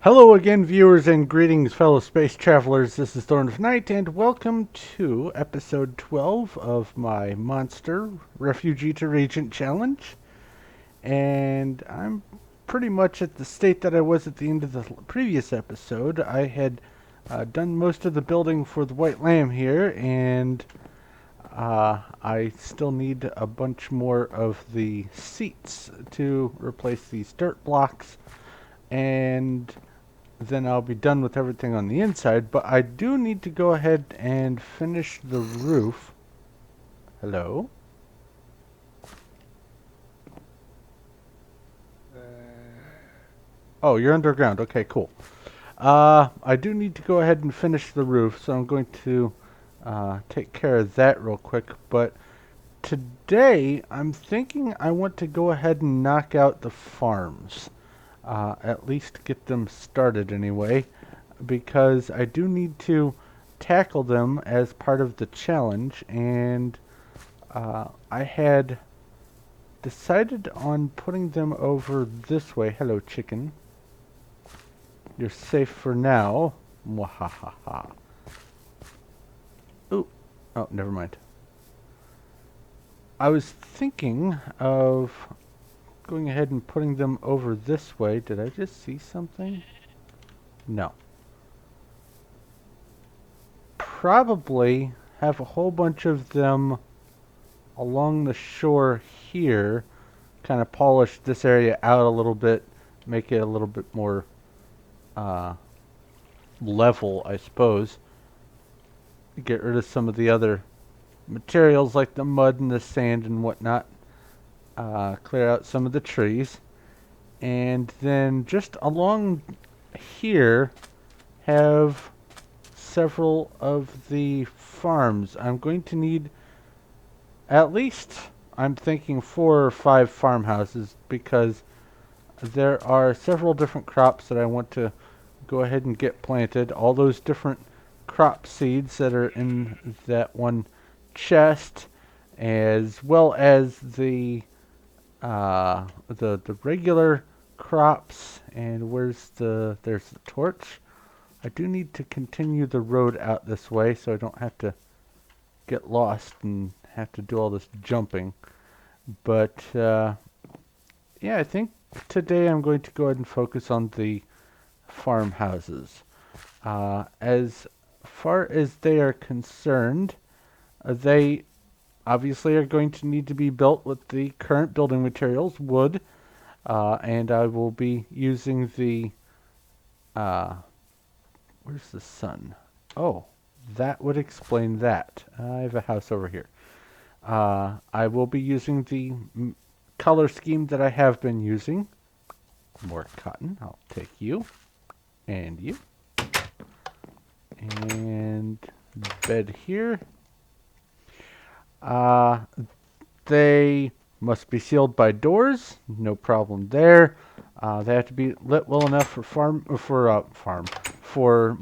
Hello again, viewers, and greetings, fellow space travelers. This is Thorn of Night, and welcome to episode 12 of my Monster Refugee to Regent challenge. And I'm pretty much at the state that I was at the end of the previous episode. I had done most of the building for the White Lamb here, and I still need a bunch more of the seats to replace these dirt blocks. And then I'll be done with everything on the inside, but I do need to go ahead and finish the roof. Hello? Oh, you're underground. Okay, cool. I do need to go ahead and finish the roof, so I'm going to take care of that real quick. But today, I'm thinking I want to go ahead and knock out the farms. At least get them started anyway, because I do need to tackle them as part of the challenge, and I had decided on putting them over this way. Hello, chicken. You're safe for now. Mwahaha. Ooh. Oh, never mind. I was thinking of going ahead and putting them over this way. Did I just see something? No. Probably have a whole bunch of them along the shore here, kind of polish this area out a little bit, make it a little bit more level, I suppose. Get rid of some of the other materials like the mud and the sand and whatnot. Clear out some of the trees. And then just along here have several of the farms. I'm going to need at least, I'm thinking 4 or 5 farmhouses, because there are several different crops that I want to go ahead and get planted. All those different crop seeds that are in that one chest, as well as the regular crops. And there's the torch. I do need to continue the road out this way so I don't have to get lost and have to do all this jumping. But yeah, I think today I'm going to go ahead and focus on the farmhouses. As far as they are concerned, they obviously are going to need to be built with the current building materials, wood, and I will be using the where's the sun? Oh, that would explain that. I have a house over here. I will be using the color scheme that I have been using. More cotton. I'll take you. And you. And bed here. They must be sealed by doors. No problem there. They have to be lit well enough for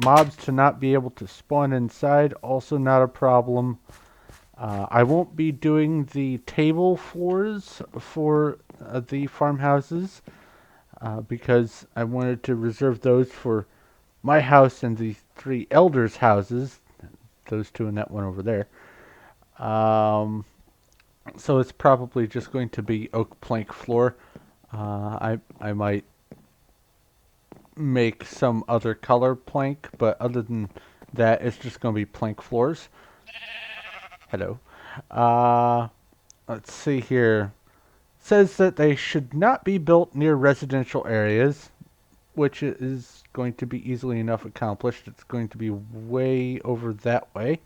mobs to not be able to spawn inside. Also not a problem. I won't be doing the table floors for the farmhouses because I wanted to reserve those for my house and the 3 elders' houses. Those 2 and that one over there. So it's probably just going to be oak plank floor. I might make some other color plank, but other than that, it's just going to be plank floors. Hello. Let's see here. It says that they should not be built near residential areas, which is going to be easily enough accomplished. It's going to be way over that way.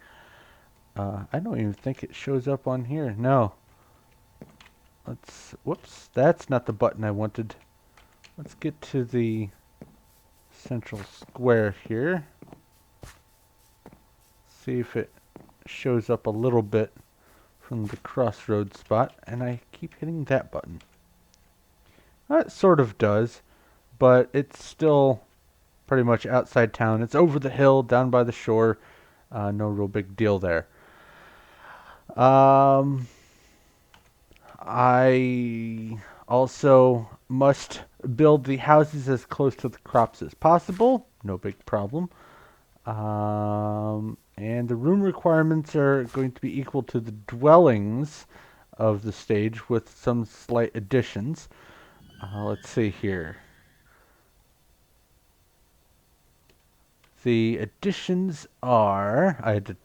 I don't even think it shows up on here. No. Whoops, that's not the button I wanted. Let's get to the central square here. See if it shows up a little bit from the crossroads spot, and I keep hitting that button. That sort of does, but it's still pretty much outside town. It's over the hill, down by the shore. No real big deal there. I also must build the houses as close to the crops as possible. No big problem. And the room requirements are going to be equal to the dwellings of the stage with some slight additions. Let's see here. The additions are, I had to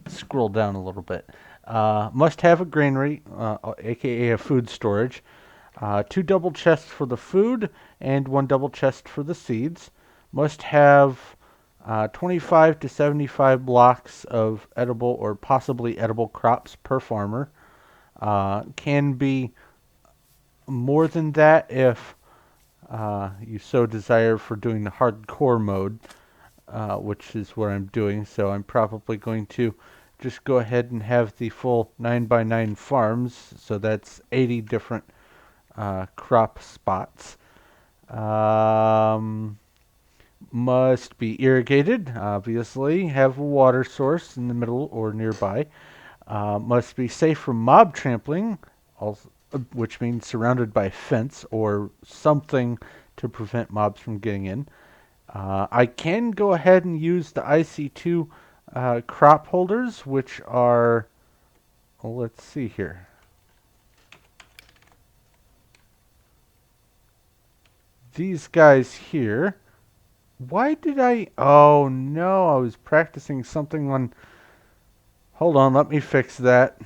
scroll down a little bit. Must have a granary, aka a food storage. Two double chests for the food and one double chest for the seeds. Must have 25 to 75 blocks of edible or possibly edible crops per farmer. Can be more than that if you so desire for doing the hardcore mode, which is what I'm doing. So I'm probably going to just go ahead and have the full 9x9 farms. So that's 80 different crop spots. Must be irrigated, obviously. Have a water source in the middle or nearby. Must be safe from mob trampling, also, which means surrounded by a fence or something to prevent mobs from getting in. I can go ahead and use the IC2 crop holders, which are, well, let's see here. These guys here. Why did I? Oh no, I was practicing something on. Hold on, let me fix that.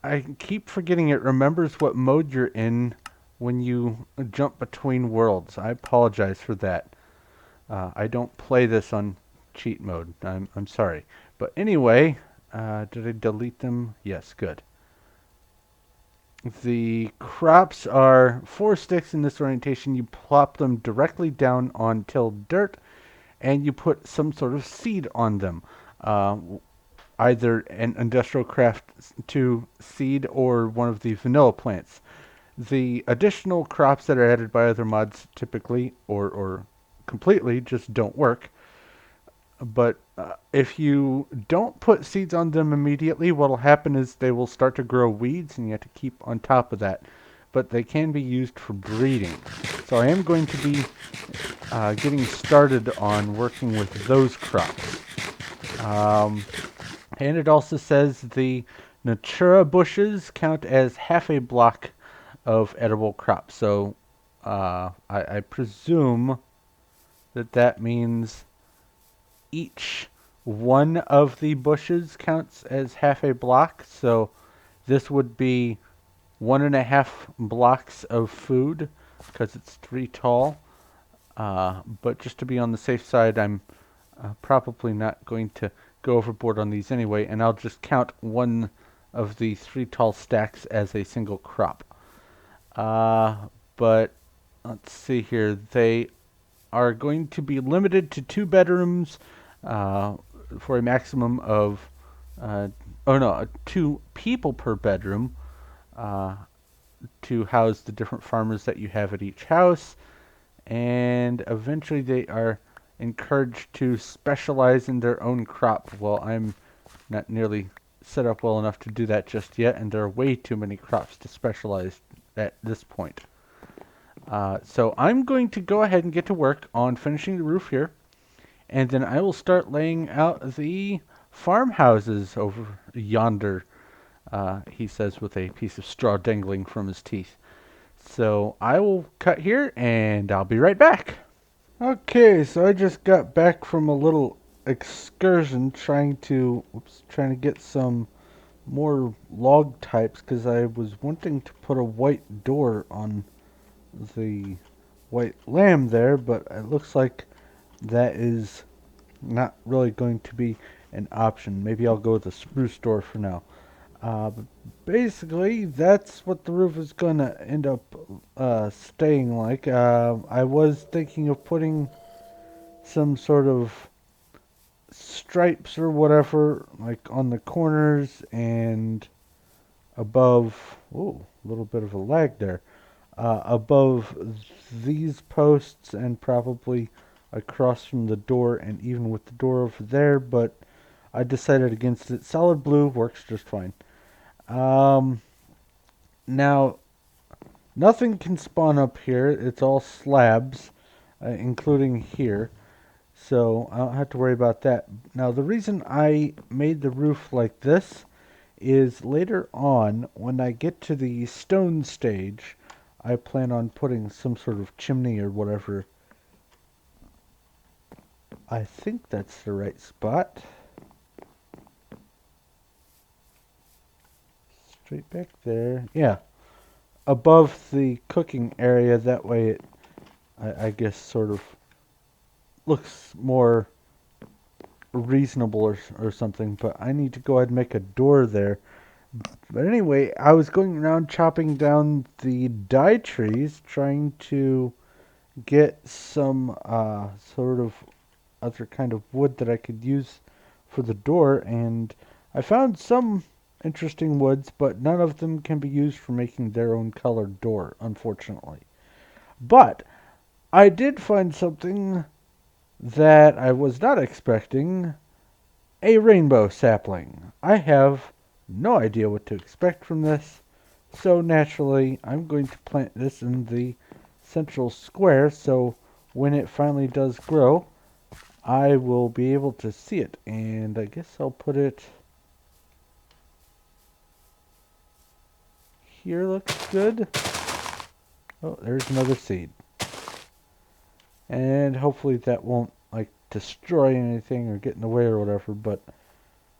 I keep forgetting it remembers what mode you're in when you jump between worlds. I apologize for that. I don't play this on cheat mode. I'm sorry. But anyway, did I delete them? Yes, good. The crops are 4 sticks in this orientation. You plop them directly down on tilled dirt, and you put some sort of seed on them. Either an industrial craft 2 seed or one of the vanilla plants. The additional crops that are added by other mods typically or completely just don't work. But if you don't put seeds on them immediately, what will happen is they will start to grow weeds, and you have to keep on top of that. But they can be used for breeding. So I am going to be getting started on working with those crops. And it also says the Natura bushes count as half a block of edible crops. So I presume that that means each one of the bushes counts as half a block. So this would be 1.5 blocks of food because it's 3 tall. But just to be on the safe side, I'm probably not going to go overboard on these anyway, and I'll just count one of the 3 tall stacks as a single crop. But let's see here. They are going to be limited to 2 bedrooms for a maximum of, 2 people per bedroom to house the different farmers that you have at each house. And eventually they are encouraged to specialize in their own crop. Well, I'm not nearly set up well enough to do that just yet, and there are way too many crops to specialize at this point. So I'm going to go ahead and get to work on finishing the roof here, and then I will start laying out the farmhouses over yonder, he says with a piece of straw dangling from his teeth. So I will cut here, and I'll be right back. Okay, so I just got back from a little excursion trying to get some more log types because I was wanting to put a white door on the white lamb there, but it looks like that is not really going to be an option. Maybe I'll go with a spruce door for now. But basically, that's what the roof is going to end up staying like. I was thinking of putting some sort of stripes or whatever, like on the corners and above. Oh, a little bit of a lag there. Above these posts and probably across from the door and even with the door over there, but I decided against it. Solid blue works just fine. Now, Nothing can spawn up here. It's all slabs, including here. So I don't have to worry about that. Now, the reason I made the roof like this is later on, when I get to the stone stage, I plan on putting some sort of chimney or whatever. I think that's the right spot. Straight back there. Yeah. Above the cooking area. That way it, I guess, sort of looks more reasonable or something. But I need to go ahead and make a door there. But anyway, I was going around chopping down the dye trees, trying to get some sort of other kind of wood that I could use for the door, and I found some interesting woods, but none of them can be used for making their own colored door, unfortunately. But I did find something that I was not expecting, a rainbow sapling. I have no idea what to expect from this, so naturally I'm going to plant this in the central square so when it finally does grow, I will be able to see it. And I guess I'll put it here. Looks good. Oh, there's another seed. And hopefully that won't like destroy anything or get in the way or whatever, but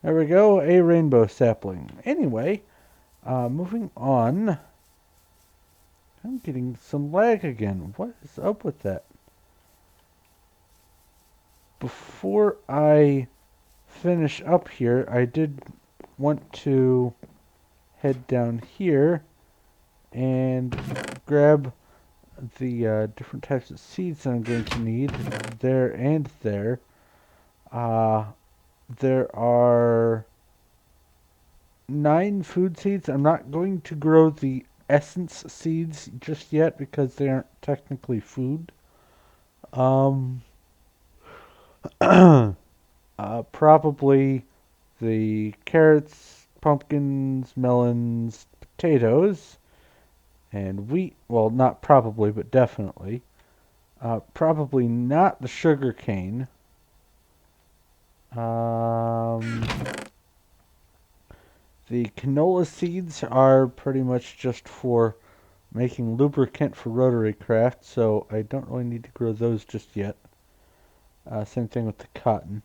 there we go, a rainbow sapling. Anyway, moving on. I'm getting some lag again. What is up with that? Before I finish up here, I did want to head down here and grab the different types of seeds that I'm going to need there and there. Uh, there are 9 food seeds. I'm not going to grow the essence seeds just yet because they aren't technically food. Um, probably the carrots, pumpkins, melons, potatoes, and wheat. Well, not probably, but definitely. Probably not the sugar cane. Um, the canola seeds are pretty much just for making lubricant for rotary craft, so I don't really need to grow those just yet. Same thing with the cotton.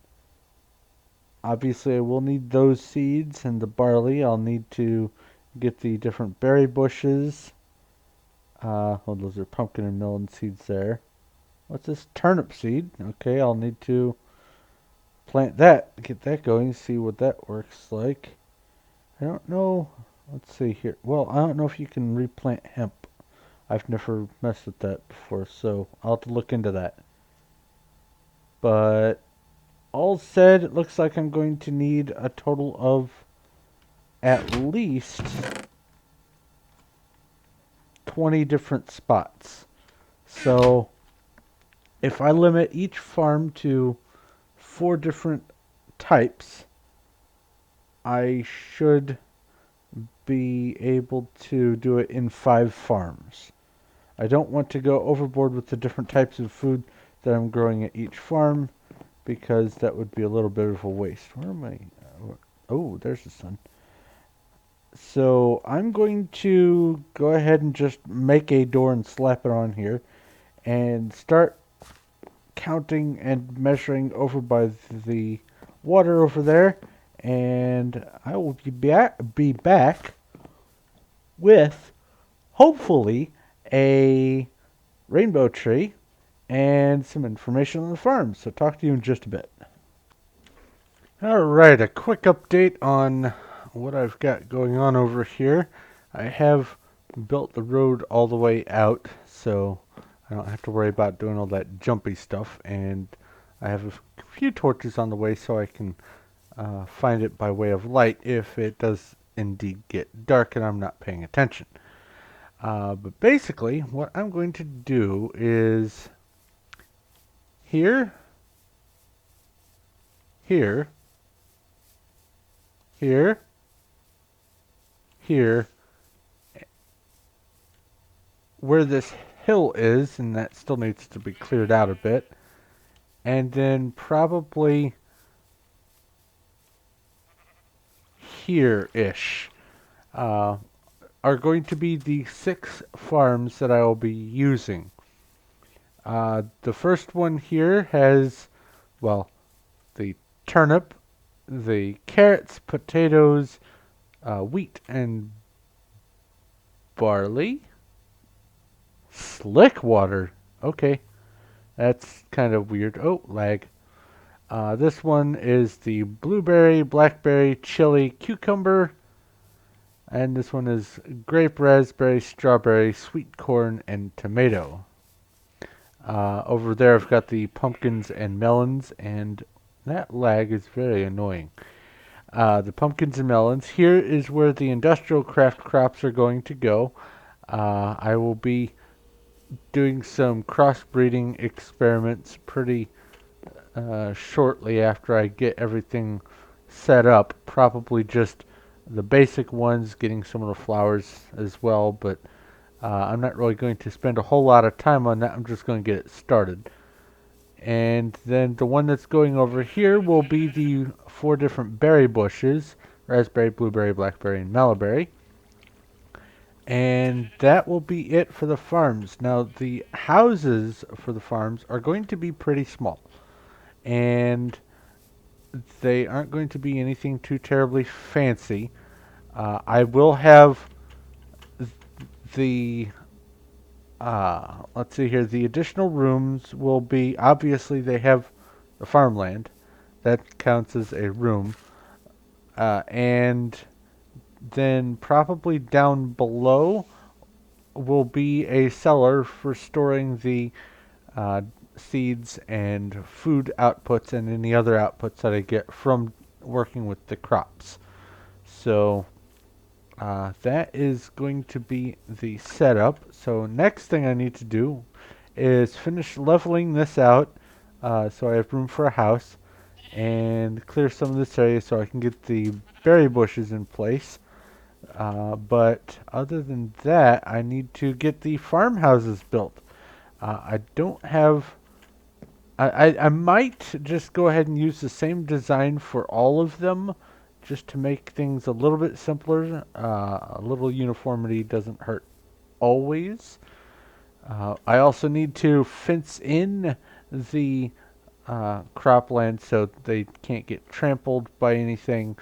Obviously, I will need those seeds and the barley. I'll need to get the different berry bushes. Oh, those are pumpkin and melon seeds there. What's this? Turnip seed. Okay, I'll need to plant that, get that going, see what that works like. I don't know. Let's see here. Well, I don't know if you can replant hemp. I've never messed with that before, so I'll have to look into that. But all said, it looks like I'm going to need a total of at least 20 different spots. So if I limit each farm to 4 different types, I should be able to do it in 5 farms. I don't want to go overboard with the different types of food that I'm growing at each farm because that would be a little bit of a waste. Where am I? Oh, there's the sun. So I'm going to go ahead and just make a door and slap it on here and start counting and measuring over by the water over there, and I will be back with hopefully a rainbow tree and some information on the farm. So talk to you in just a bit. Alright, a quick update on what I've got going on over here. I have built the road all the way out, so I don't have to worry about doing all that jumpy stuff, and I have a few torches on the way so I can find it by way of light if it does indeed get dark and I'm not paying attention. But basically, what I'm going to do is here, here, here, here, where this hill is, and that still needs to be cleared out a bit. And then probably here-ish uh, are going to be the 6 farms that I will be using. The first one here has, well, the turnip, the carrots, potatoes, wheat, and barley. Slick water. Okay, that's kind of weird. Oh, lag. This one is the blueberry, blackberry, chili, cucumber, and this one is grape, raspberry, strawberry, sweet corn, and tomato. Over there I've got the pumpkins and melons, and that lag is very annoying. The pumpkins and melons. Here is where the industrial craft crops are going to go. I will be doing some crossbreeding experiments pretty shortly after I get everything set up. Probably just the basic ones, getting some of the flowers as well, but I'm not really going to spend a whole lot of time on that. I'm just going to get it started. And then the one that's going over here will be the 4 different berry bushes: raspberry, blueberry, blackberry, and malloberry. And that will be it for the farms. Now, the houses for the farms are going to be pretty small. And they aren't going to be anything too terribly fancy. I will have the let's see here. The additional rooms will be, obviously they have the farmland. That counts as a room. And then probably down below will be a cellar for storing the uh, seeds and food outputs and any other outputs that I get from working with the crops. So that is going to be the setup. So next thing I need to do is finish leveling this out so I have room for a house, and clear some of this area so I can get the berry bushes in place. But other than that, I need to get the farmhouses built. I don't have. I might just go ahead and use the same design for all of them, just to make things a little bit simpler. A little uniformity doesn't hurt always. I also need to fence in the cropland so they can't get trampled by anything,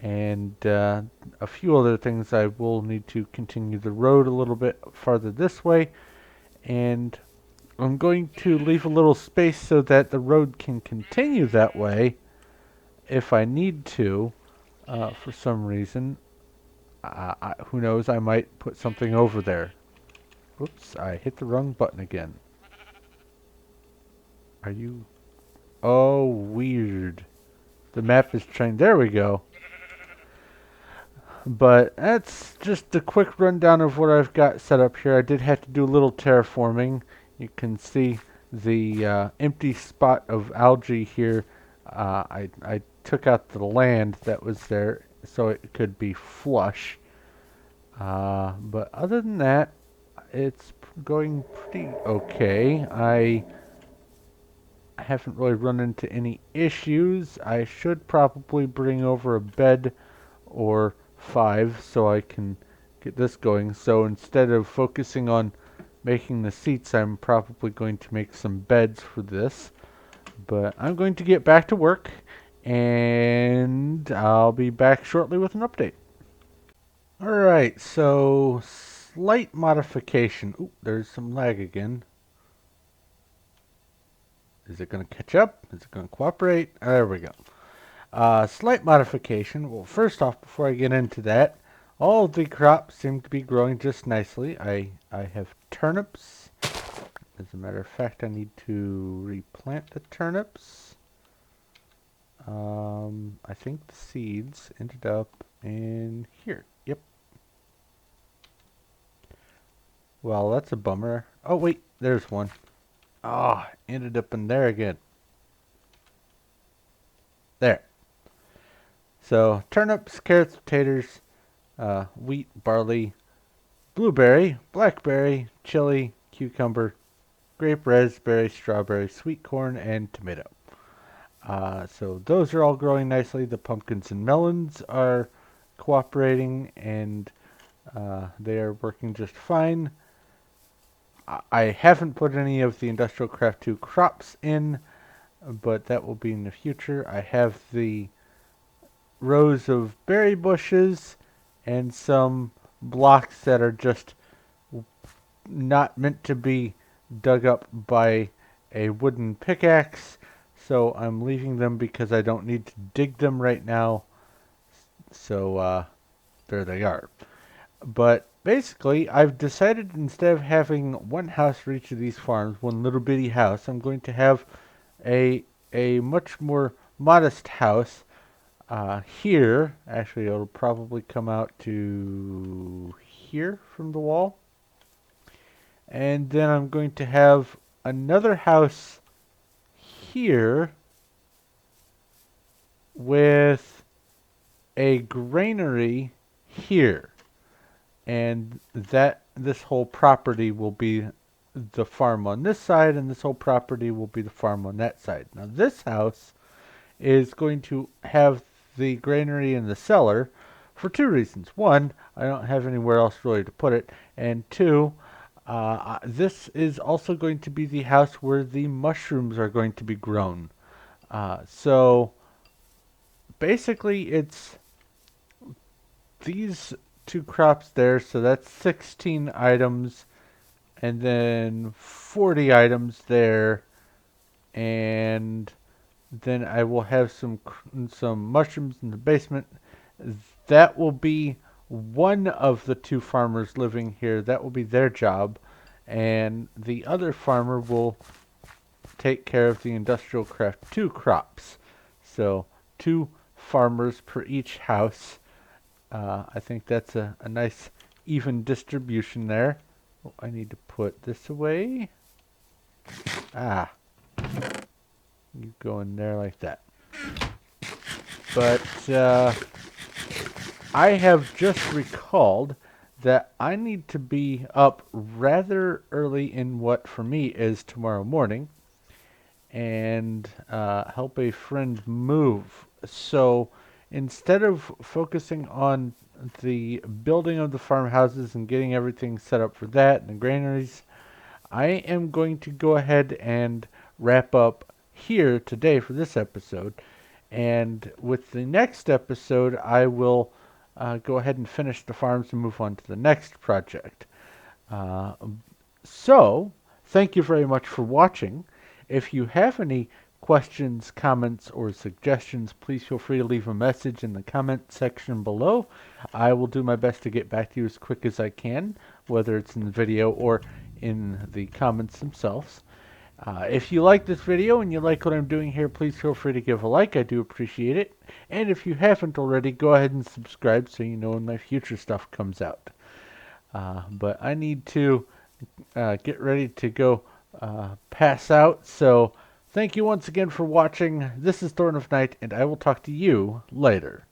and a few other things. I will need to continue the road a little bit farther this way, and I'm going to leave a little space so that the road can continue that way if I need to for some reason. Who knows, I might put something over there. Oops, I hit the wrong button again. Are you... Oh, weird. The map is trying... There we go. But that's just a quick rundown of what I've got set up here. I did have to do a little terraforming. You can see the empty spot of algae here. I took out the land that was there so it could be flush. But other than that, it's going pretty okay. I haven't really run into any issues. I should probably bring over a bed or 5 so I can get this going. So instead of focusing on making the seats, I'm probably going to make some beds for this. But I'm going to get back to work, and I'll be back shortly with an update. Alright, so slight modification. Oop, there's some lag again. Is it going to catch up? Is it going to cooperate? There we go. Slight modification. Well, first off, before I get into that, all of the crops seem to be growing just nicely. I have turnips. As a matter of fact, I need to replant the turnips. I think the seeds ended up in here. Yep. Well, that's a bummer. Oh, wait, there's one. Ah, oh, ended up in there again. There. So, turnips, carrots, potatoes, wheat, barley, blueberry, blackberry, chili, cucumber, grape, raspberry, strawberry, sweet corn, and tomato. So those are all growing nicely. The pumpkins and melons are cooperating, and they are working just fine. I haven't put any of the Industrial Craft 2 crops in, but that will be in the future. I have the rows of berry bushes and some blocks that are just not meant to be dug up by a wooden pickaxe, so I'm leaving them because I don't need to dig them right now. So there they are. But basically, I've decided instead of having one house for each of these farms, one little bitty house, I'm going to have a much more modest house here. Actually, it'll probably come out to here from the wall. And then I'm going to have another house here with a granary here. And this whole property will be the farm on this side, and this whole property will be the farm on that side. Now this house is going to have the granary in the cellar for two reasons. One, I don't have anywhere else really to put it, and two, this is also going to be the house where the mushrooms are going to be grown. So basically it's these two crops there, so that's 16 items, and then 40 items there, and then I will have some mushrooms in the basement. That will be one of the two farmers living here. That will be their job, and the other farmer will take care of the Industrial Craft 2 crops. So two farmers per each house. I think that's a nice even distribution there. Oh, I need to put this away. Ah, you go in there like that. But I have just recalled that I need to be up rather early in what for me is tomorrow morning and help a friend move. So instead of focusing on the building of the farmhouses and getting everything set up for that and the granaries, I am going to go ahead and wrap up here today for this episode. And with the next episode, I will go ahead and finish the farms and move on to the next project. Uh, so, thank you very much for watching. If you have any questions, comments, or suggestions, please feel free to leave a message in the comment section below. I will do my best to get back to you as quick as I can, whether it's in the video or in the comments themselves. If you like this video and you like what I'm doing here, please feel free to give a like. I do appreciate it. And if you haven't already, go ahead and subscribe so you know when my future stuff comes out. But I need to get ready to go pass out. So thank you once again for watching. This is Thorn of Night, and I will talk to you later.